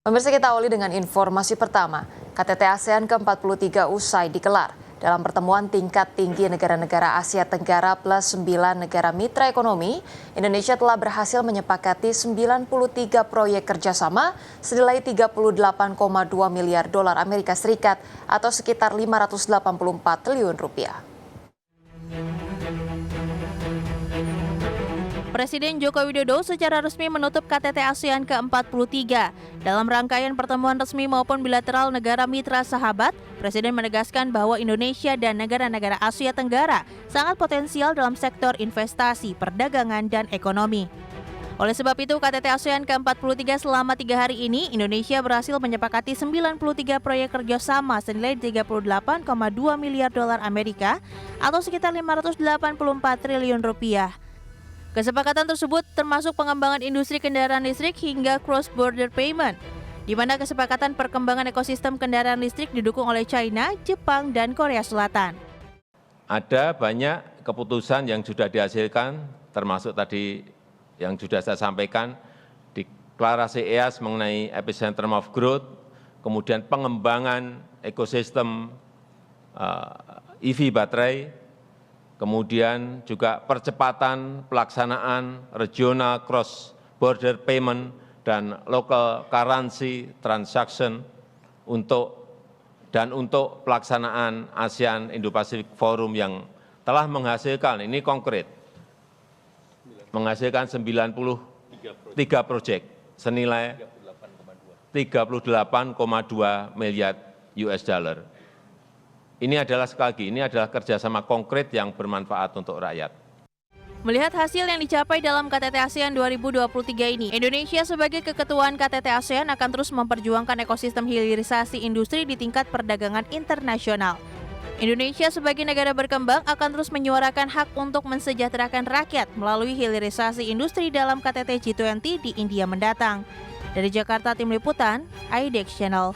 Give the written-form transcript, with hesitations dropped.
Pemirsa, kita awali dengan informasi pertama. KTT ASEAN ke-43 usai digelar. Dalam pertemuan tingkat tinggi negara-negara Asia Tenggara plus 9 negara mitra ekonomi, Indonesia telah berhasil menyepakati 93 proyek kerjasama senilai 38,2 miliar dolar Amerika Serikat atau sekitar 584 triliun rupiah. Presiden Joko Widodo secara resmi menutup KTT ASEAN ke-43. Dalam rangkaian pertemuan resmi maupun bilateral negara mitra sahabat, Presiden menegaskan bahwa Indonesia dan negara-negara Asia Tenggara sangat potensial dalam sektor investasi, perdagangan, dan ekonomi. Oleh sebab itu, KTT ASEAN ke-43 selama 3 hari ini, Indonesia berhasil menyepakati 93 proyek kerjasama senilai 38,2 miliar dolar Amerika atau sekitar 584 triliun rupiah. Kesepakatan tersebut termasuk pengembangan industri kendaraan listrik hingga cross-border payment, di mana kesepakatan perkembangan ekosistem kendaraan listrik didukung oleh China, Jepang, dan Korea Selatan. Ada banyak keputusan yang sudah dihasilkan, termasuk tadi yang sudah saya sampaikan, deklarasi EAS mengenai epicentrum of growth, kemudian pengembangan ekosistem EV baterai, kemudian juga percepatan pelaksanaan regional cross-border payment dan local currency transaction untuk pelaksanaan ASEAN Indo-Pacific Forum yang telah menghasilkan, ini konkret, menghasilkan 93 proyek senilai 38,2 miliar US dollar. Ini adalah sekali lagi, ini adalah kerjasama konkret yang bermanfaat untuk rakyat. Melihat hasil yang dicapai dalam KTT ASEAN 2023 ini, Indonesia sebagai keketuaan KTT ASEAN akan terus memperjuangkan ekosistem hilirisasi industri di tingkat perdagangan internasional. Indonesia sebagai negara berkembang akan terus menyuarakan hak untuk mensejahterakan rakyat melalui hilirisasi industri dalam KTT G20 di India mendatang. Dari Jakarta, Tim Liputan, IDX Channel.